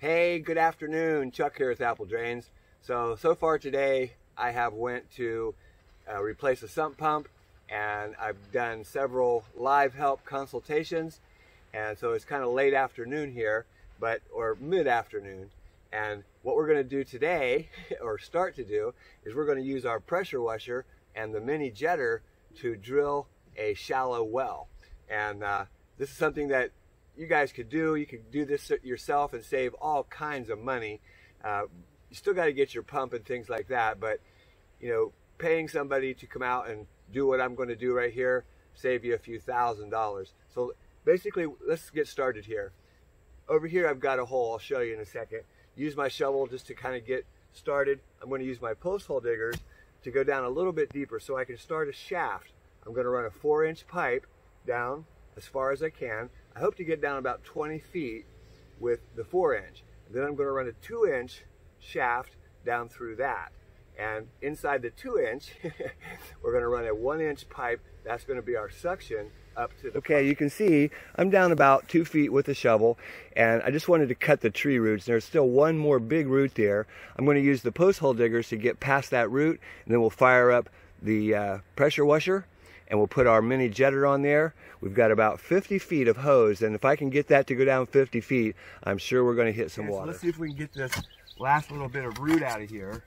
Hey, good afternoon. Chuck here with Apple Drains. So far today I have went to replace a sump pump, and I've done several live help consultations, and so it's kind of late afternoon here, or mid-afternoon. And what we're going to do today, or start to do, is we're going to use our pressure washer and the mini jetter to drill a shallow well. And this is something that you guys could do. You could do this yourself and save all kinds of money. You still got to get your pump and things like that, but you know, paying somebody to come out and do what I'm going to do right here save you a few $1,000s. So basically, let's get started here. Over here I've got a hole. I'll show you in a second. Use my shovel just to kind of get started. I'm going to use my post hole diggers to go down a little bit deeper so I can start a shaft. I'm going to run a 4-inch pipe down as far as I can. I hope to get down about 20 feet with the 4-inch. Then I'm going to run a 2-inch shaft down through that. And inside the 2-inch, we're going to run a 1-inch pipe. That's going to be our suction up to the Okay, you can see I'm down about 2 feet with the shovel, and I just wanted to cut the tree roots. There's still one more big root there. I'm going to use the post hole diggers to get past that root, and then we'll fire up the pressure washer, and we'll put our mini jetter on there. We've got about 50 feet of hose, and if I can get that to go down 50 feet, I'm sure we're going to hit some water. So let's see if we can get this last little bit of root out of here.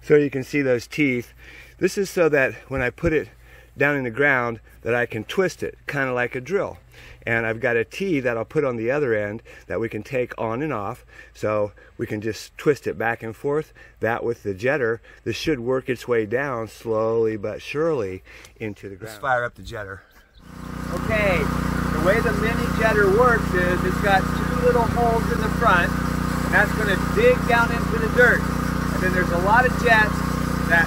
So you can see those teeth. This is so that when I put it down in the ground that I can twist it, kind of like a drill. And I've got a T that I'll put on the other end that we can take on and off, so we can just twist it back and forth. That with the jetter, this should work its way down slowly but surely into the ground. Let's fire up the jetter. Okay, the way the mini jetter works is it's got 2 little holes in the front, and that's going to dig down into the dirt. And then there's a lot of jets that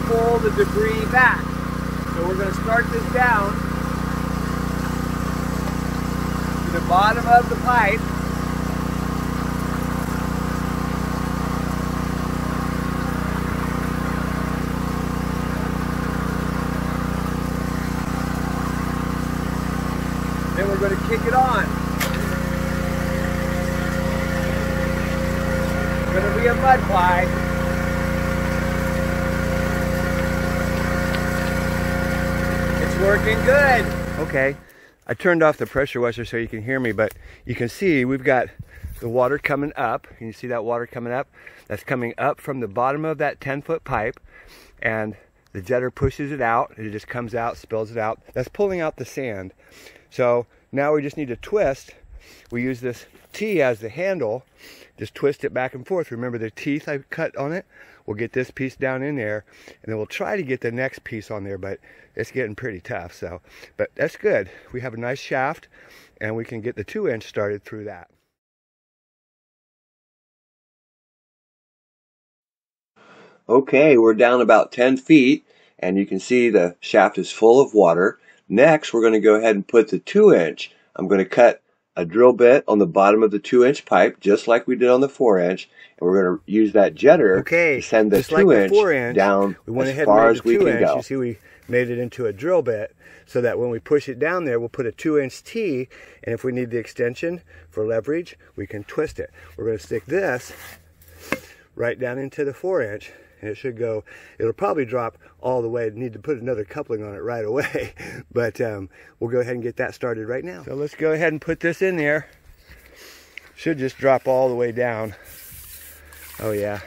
pull the debris back. So we're going to start this down to the bottom of the pipe. Then we're going to kick it on. It's going to be a mud pie. Working good. Okay, I turned off the pressure washer so you can hear me, but you can see we've got the water coming up. Can you see that water coming up? That's coming up from the bottom of that 10-foot pipe, and the jetter pushes it out. It just comes out, spills it out. That's pulling out the sand. So now we just need to twist. We use this T as the handle. Just twist it back and forth. Remember the teeth I cut on it? We'll get this piece down in there, and then we'll try to get the next piece on there, but it's getting pretty tough. So, but that's good. We have a nice shaft, and we can get the 2-inch started through that. Okay, we're down about 10 feet, and you can see the shaft is full of water. Next, we're going to go ahead and put the 2-inch. I'm going to cut a drill bit on the bottom of the 2-inch pipe, just like we did on the 4-inch, and we're going to use that jetter to send the 2-inch down as far as we can go. You see, we made it into a drill bit so that when we push it down there, we'll put a 2-inch T, and if we need the extension for leverage, we can twist it. We're going to stick this right down into the 4-inch, and it should go, it'll probably drop all the way. Need to put another coupling on it right away, but we'll go ahead and get that started right now. So let's go ahead and put this in there. Should just drop all the way down. Oh yeah.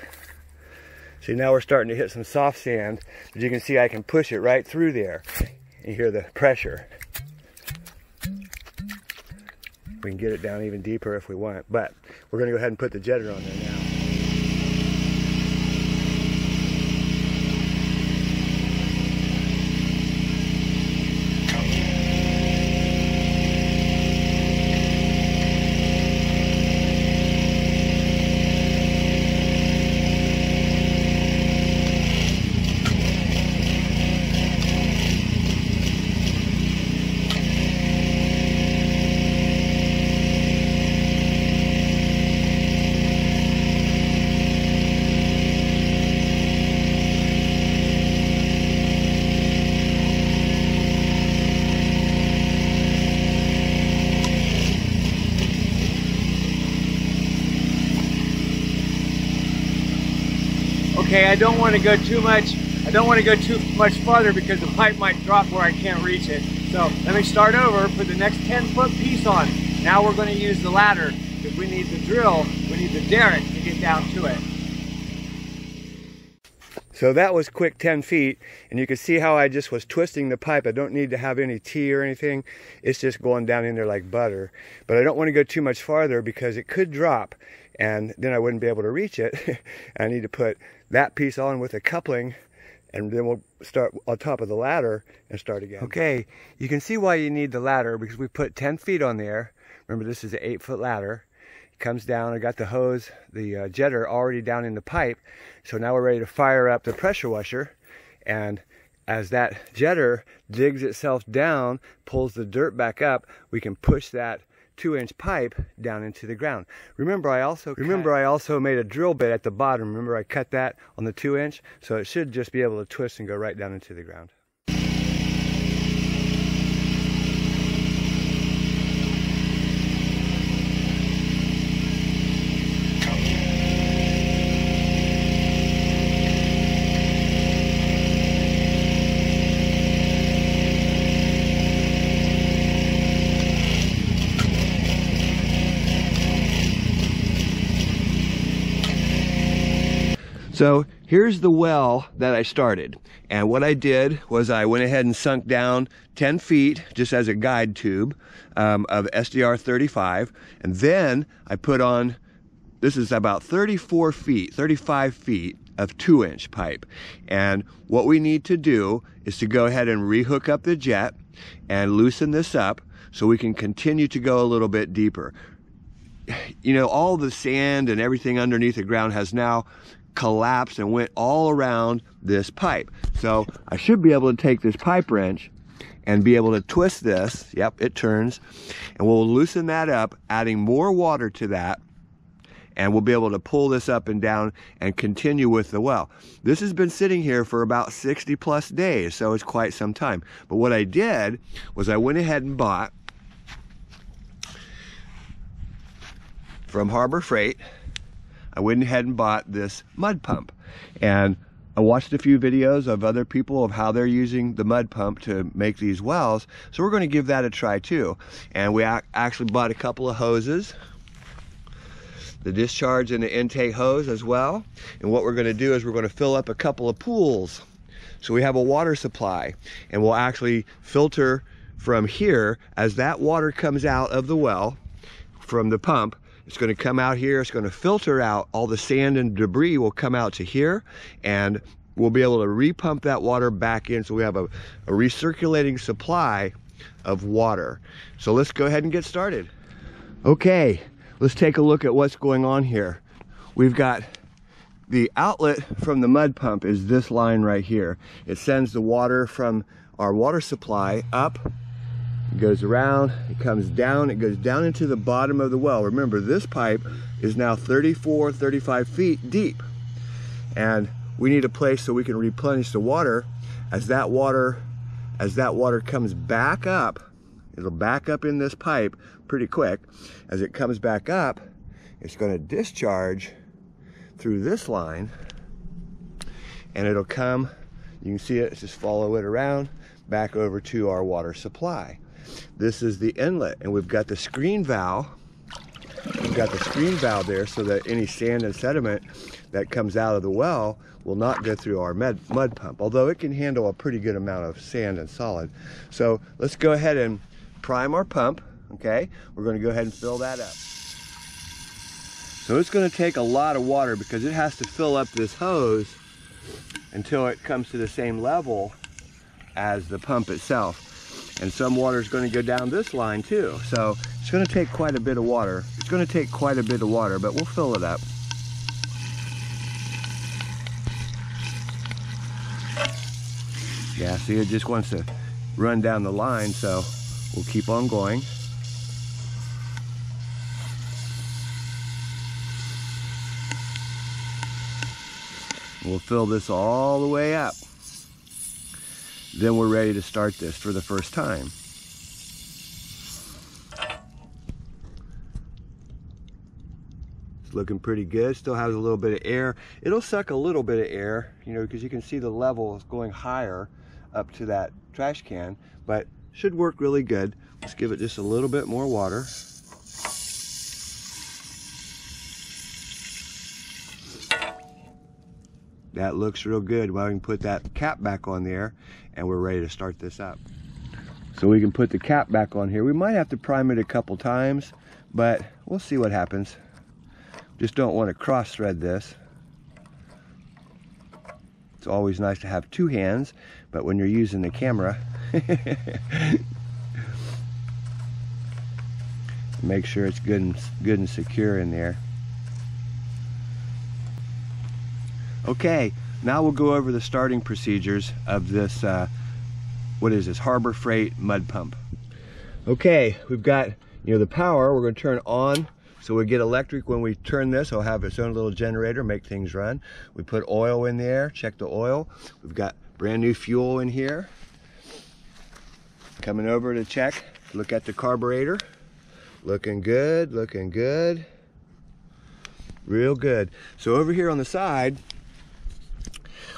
See, now we're starting to hit some soft sand. As you can see, I can push it right through there. You hear the pressure. We can get it down even deeper if we want, but we're going to go ahead and put the jetter on there now. Okay, I don't want to go too much farther because the pipe might drop where I can't reach it. So let me start over, put the next 10-foot piece on. Now we're going to use the ladder because we need the drill, we need the derrick to get down to it. So that was quick 10 feet, and you can see how I just was twisting the pipe. I don't need to have any T or anything. It's just going down in there like butter. But I don't want to go too much farther because it could drop, and then I wouldn't be able to reach it. I need to put that piece on with a coupling, and then we'll start on top of the ladder and start again. Okay, you can see why you need the ladder because we put 10 feet on there. Remember, this is an 8-foot ladder. Comes down. I got the hose, the jetter already down in the pipe, so now we're ready to fire up the pressure washer, and as that jetter digs itself down, pulls the dirt back up, we can push that 2-inch pipe down into the ground. Remember I also made a drill bit at the bottom. Remember I cut that on the 2-inch, so it should just be able to twist and go right down into the ground. So here's the well that I started, and what I did was I went ahead and sunk down 10 feet just as a guide tube of SDR 35, and then I put on, this is about 35 feet of 2-inch pipe, and what we need to do is to go ahead and rehook up the jet and loosen this up so we can continue to go a little bit deeper. You know, all the sand and everything underneath the ground has now collapsed and went all around this pipe. So I should be able to take this pipe wrench and be able to twist this. Yep, it turns, and we'll loosen that up, adding more water to that, and we'll be able to pull this up and down and continue with the well. This has been sitting here for about 60 plus days, so it's quite some time. But what I did was I went ahead and bought from Harbor Freight, I went ahead and bought this mud pump, and I watched a few videos of other people of how they're using the mud pump to make these wells, so we're going to give that a try too. And we actually bought a couple of hoses, the discharge and the intake hose as well. And what we're going to do is we're going to fill up a couple of pools so we have a water supply, and we'll actually filter from here as that water comes out of the well from the pump. It's going to come out here, it's going to filter out, all the sand and debris will come out to here, and we'll be able to repump that water back in so we have a recirculating supply of water. So let's go ahead and get started. Okay, let's take a look at what's going on here. We've got the outlet from the mud pump is this line right here. It sends the water from our water supply up. It goes around, it comes down, it goes down into the bottom of the well. Remember, this pipe is now 35 feet deep, and we need a place so we can replenish the water. As that water comes back up, it'll back up in this pipe pretty quick. As it comes back up, it's going to discharge through this line, and it'll come, you can see it, just follow it around back over to our water supply. This is the inlet, and we've got the screen valve. We've got the screen valve there so that any sand and sediment that comes out of the well will not go through our mud pump, although it can handle a pretty good amount of sand and solid. So let's go ahead and prime our pump, okay? We're going to go ahead and fill that up. So it's going to take a lot of water because it has to fill up this hose until it comes to the same level as the pump itself. And some water is going to go down this line too. So it's going to take quite a bit of water. It's going to take quite a bit of water, but we'll fill it up. Yeah, see, it just wants to run down the line, so we'll keep on going. We'll fill this all the way up. Then we're ready to start this for the first time. It's looking pretty good. Still has a little bit of air. It'll suck a little bit of air, you know, because you can see the level is going higher up to that trash can, but should work really good. Let's give it just a little bit more water. That looks real good. Well, we can put that cap back on there and we're ready to start this up. So we can put the cap back on here. We might have to prime it a couple times, but we'll see what happens. Just don't want to cross thread this. It's always nice to have two hands, but when you're using the camera, make sure it's good and secure in there. Okay, now we'll go over the starting procedures of this, what is this, Harbor Freight mud pump. Okay, we've got, you know, the power we're going to turn on. So we get electric when we turn this. It'll have its own little generator, make things run. We put oil in there, check the oil. We've got brand new fuel in here. Coming over to check, look at the carburetor. Looking good, looking good. Real good. So over here on the side,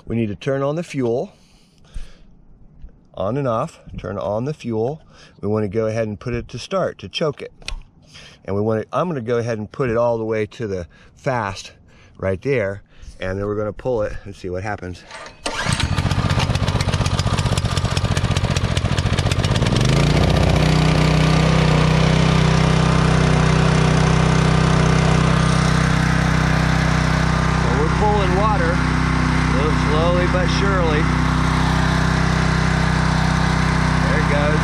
we need to turn on the fuel. On and off, turn on the fuel. We want to go ahead and put it to start, to choke it. And I'm going to go ahead and put it all the way to the fast right there, and then we're going to pull it and see what happens. So we're pulling water, a little slowly but surely. There it goes.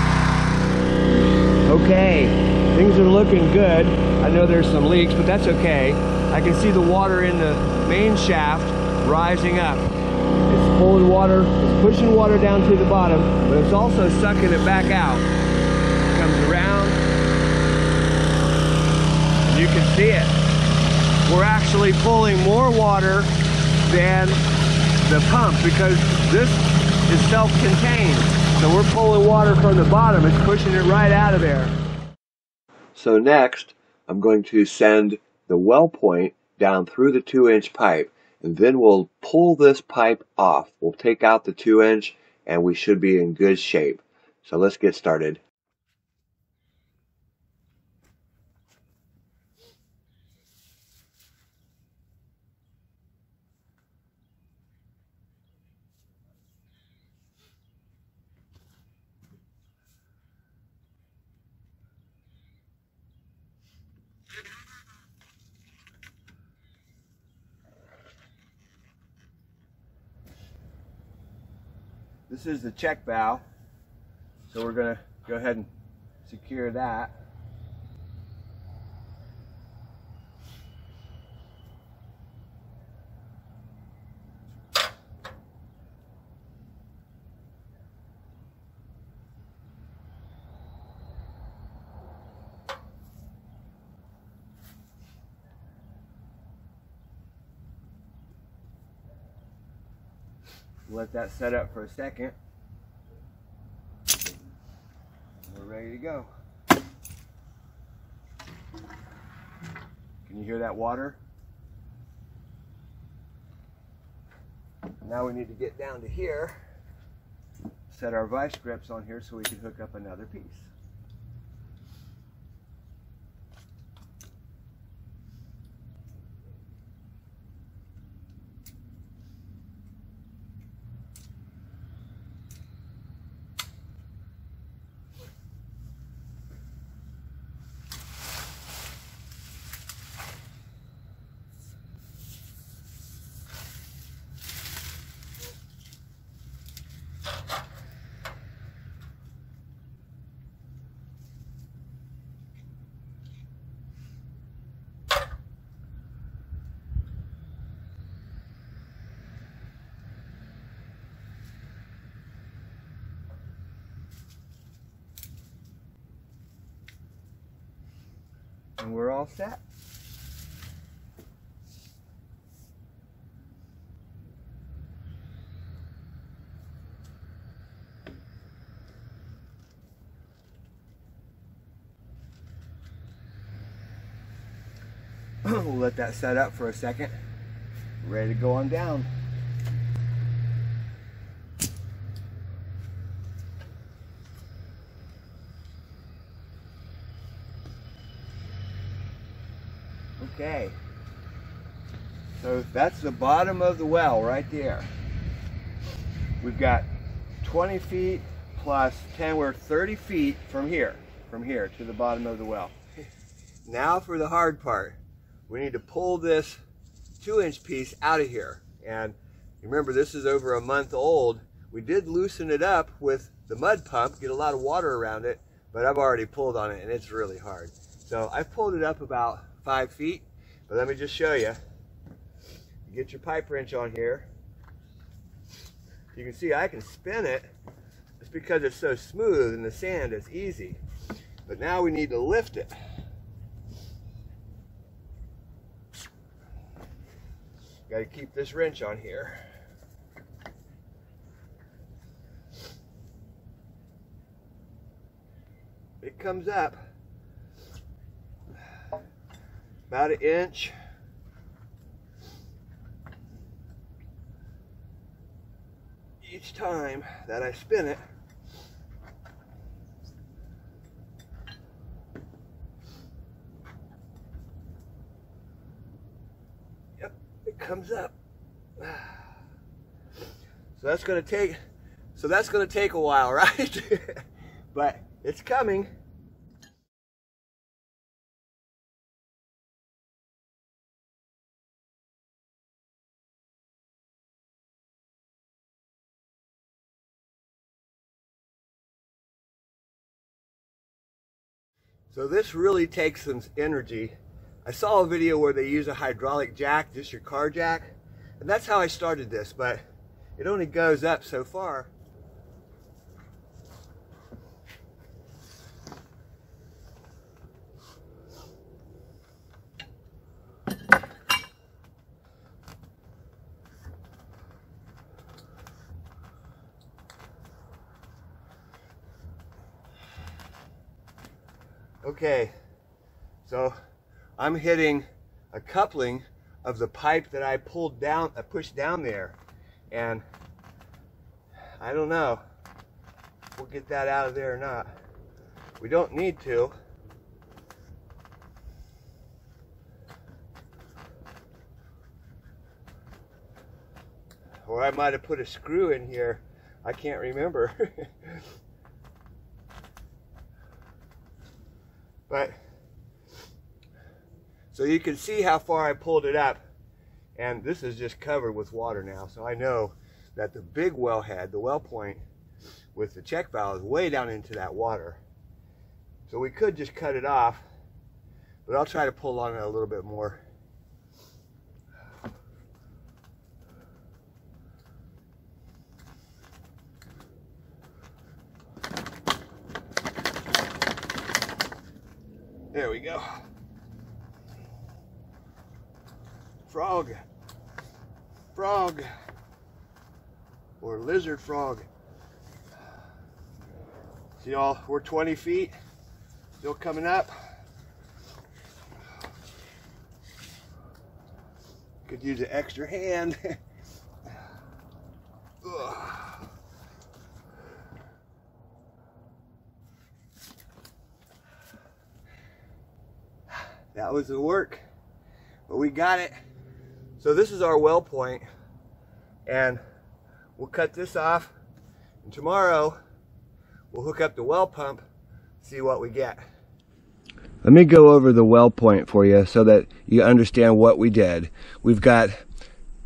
Okay. Things are looking good. I know there's some leaks, but that's okay. I can see the water in the main shaft rising up. It's pulling water, it's pushing water down to the bottom, but it's also sucking it back out. It comes around, and you can see it. We're actually pulling more water than the pump because this is self-contained. So we're pulling water from the bottom, it's pushing it right out of there. So next, I'm going to send the well point down through the 2-inch pipe, and then we'll pull this pipe off. We'll take out the 2-inch, and we should be in good shape. So let's get started. This is the check valve, so we're going to go ahead and secure that. Let that set up for a second. We're ready to go. Can you hear that water? Now we need to get down to here, set our vice grips on here so we can hook up another piece. And we're all set. We'll let that set up for a second. Ready to go on down. Okay, so that's the bottom of the well right there. We've got 20 feet plus 10, we're 30 feet from here to the bottom of the well. Now for the hard part. We need to pull this 2-inch piece out of here. And remember, this is over a month old. We did loosen it up with the mud pump, get a lot of water around it, but I've already pulled on it and it's really hard. So I've pulled it up about 5 feet. But let me just show you. You get your pipe wrench on here. You can see I can spin it. It's because it's so smooth and the sand is easy. But now we need to lift it. Got to keep this wrench on here. It comes up about 1 inch. Each time that I spin it. Yep, it comes up. So that's going to take a while, right? But it's coming. So this really takes some energy. I saw a video where they use a hydraulic jack, just your car jack, and that's how I started this, but it only goes up so far. Okay, so I'm hitting a coupling of the pipe that I pulled down, I pushed down there, and I don't know if we'll get that out of there or not. We don't need to. Or I might have put a screw in here. I can't remember. But, so you can see how far I pulled it up, and this is just covered with water now, so I know that the big wellhead, the well point with the check valve, is way down into that water. So we could just cut it off, but I'll try to pull on it a little bit more. There we go. Frog. Frog. Or lizard frog. See, y'all, we're 20 feet. Still coming up. Could use an extra hand. That was the work, but we got it. So this is our well point, and we'll cut this off, and tomorrow we'll hook up the well pump, see what we get. Let me go over the well point for you so that you understand what we did. We've got,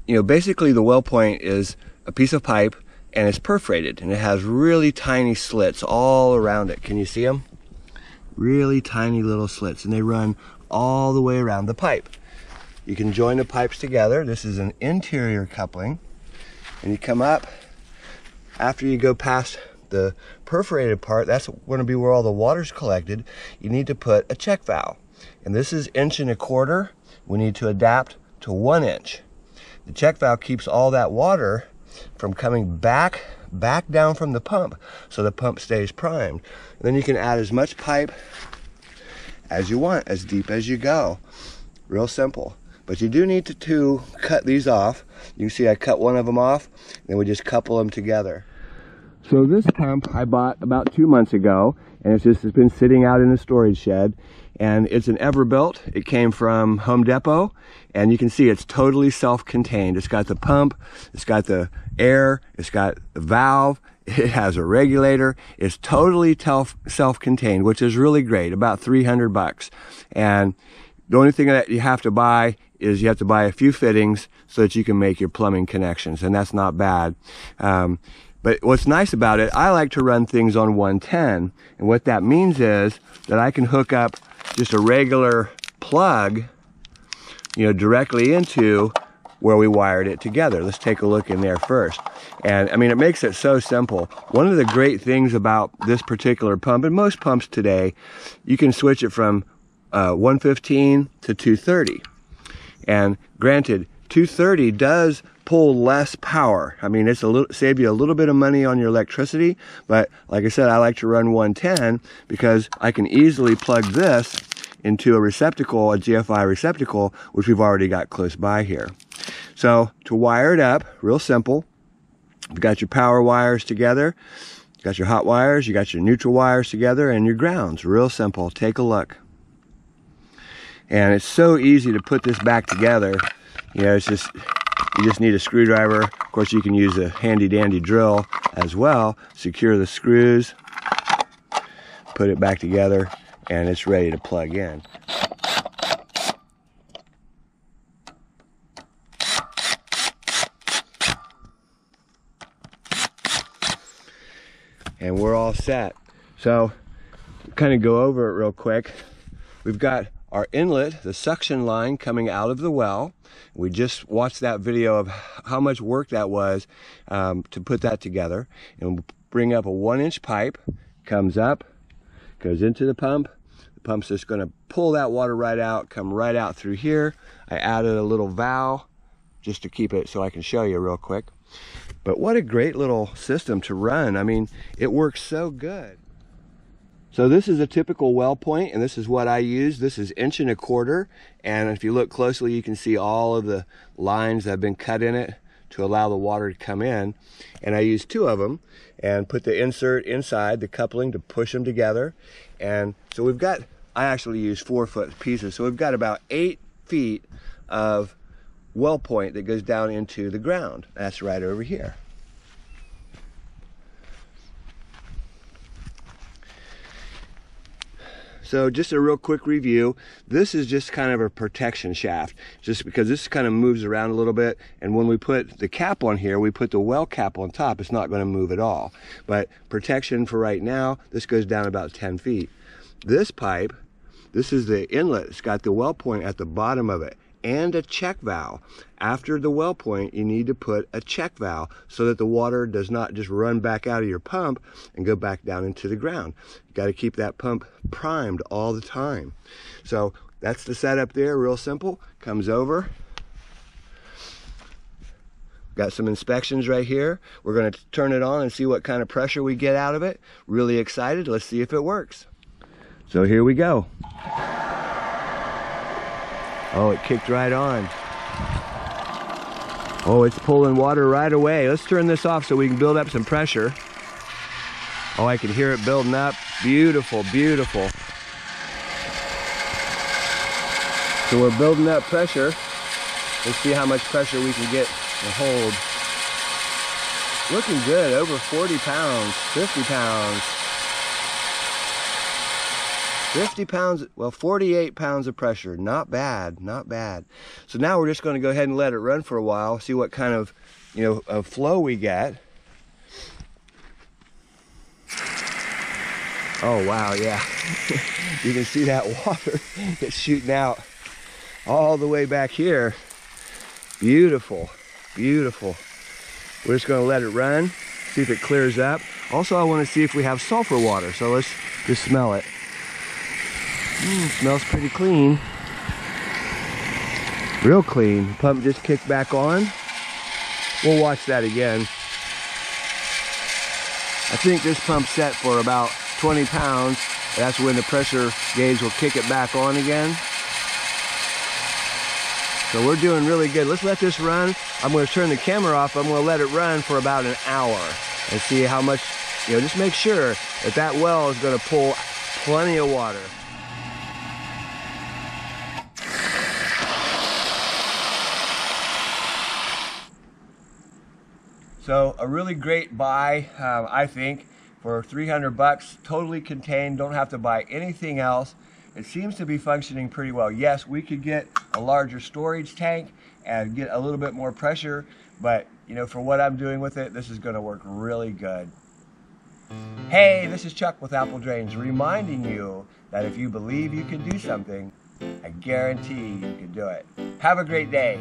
basically the well point is a piece of pipe, and it's perforated, and it has really tiny slits all around it. Can you see them? Really tiny little slits, and they run all the way around the pipe. You can join the pipes together. This is an interior coupling, and you come up after you go past the perforated part. That's going to be where all the water's collected. You need to put a check valve, and this is 1.25 inches. We need to adapt to 1 inch. The check valve keeps all that water from coming back down from the pump, so the pump stays primed. And then you can add as much pipe as you want, as deep as you go. Real simple. But you do need to cut these off. You can see I cut one of them off, and we just couple them together. So this pump I bought about 2 months ago, and it's been sitting out in a storage shed, and it's an Everbuilt. It came from Home Depot, and you can see it's totally self-contained. It's got the pump, it's got the air, it's got the valve, it has a regulator. It's totally self-contained, which is really great, about 300 bucks. And the only thing that you have to buy is you have to buy a few fittings so that you can make your plumbing connections, and that's not bad. But what's nice about it, I like to run things on 110, and what that means is that I can hook up just a regular plug, directly into where we wired it together. Let's take a look in there first. And I mean, it makes it so simple. One of the great things about this particular pump, and most pumps today, you can switch it from 115 to 230. And granted, 230 does pull less power. I mean, save you a little bit of money on your electricity, but like I said, I like to run 110 because I can easily plug this into a receptacle, a GFI receptacle, which we've already got close by here. So to wire it up, real simple. You've got your power wires together, you got your hot wires, you got your neutral wires together, and your grounds. Real simple. Take a look. And it's so easy to put this back together. It's just, you just need a screwdriver. Of course, you can use a handy dandy drill as well. Secure the screws, put it back together, and it's ready to plug in. And we're all set. So, kind of go over it real quick. We've got our inlet, the suction line coming out of the well. We just watched that video of how much work that was to put that together. And we'll bring up a 1-inch pipe, comes up, goes into the pump. The pump's just gonna pull that water right out, come right out through here. I added a little valve just to keep it so I can show you real quick. But what a great little system to run. I mean, it works so good. So this is a typical well point, and this is what I use. This is 1.25 inches, and if you look closely, you can see all of the lines that have been cut in it to allow the water to come in. And I use 2 of them and put the insert inside, the coupling, to push them together. And so we've got, I actually use 4-foot pieces, so we've got about 8 feet of well point that goes down into the ground. That's right over here. So just a real quick review. This is just kind of a protection shaft, just because this kind of moves around a little bit, and when we put the cap on here, we put the well cap on top, it's not going to move at all. But protection for right now, this goes down about 10 feet. This pipe, this is the inlet. It's got the well point at the bottom of it and a check valve. After the well point, you need to put a check valve so that the water does not just run back out of your pump and go back down into the ground. You got to keep that pump primed all the time. So that's the setup there, real simple. Comes over. Got some inspections right here. We're going to turn it on and see what kind of pressure we get out of it. Really excited. Let's see if it works. So here we go. Oh, it kicked right on. Oh, it's pulling water right away. Let's turn this off so we can build up some pressure. Oh, I can hear it building up. Beautiful, beautiful. So we're building up pressure. Let's see how much pressure we can get and hold. Looking good, over 40 pounds, 50 pounds. 50 pounds, well, 48 pounds of pressure. Not bad, not bad. So now we're just going to go ahead and let it run for a while, see what kind of, of flow we get. Oh, wow, yeah. You can see that water. It's shooting out all the way back here. Beautiful, beautiful. We're just going to let it run, see if it clears up. Also, I want to see if we have sulfur water, so let's just smell it. Smells pretty clean. Real clean. The pump just kicked back on. We'll watch that again. I think this pump's set for about 20 pounds. That's when the pressure gauge will kick it back on again. So we're doing really good. Let's let this run. I'm going to turn the camera off. I'm going to let it run for about an hour and see how much, just make sure that that well is going to pull plenty of water. So a really great buy, I think, for 300 bucks, totally contained, don't have to buy anything else. It seems to be functioning pretty well. Yes, we could get a larger storage tank and get a little bit more pressure, but for what I'm doing with it, this is going to work really good. Hey, this is Chuck with Apple Drainage, reminding you that if you believe you can do something, I guarantee you can do it. Have a great day.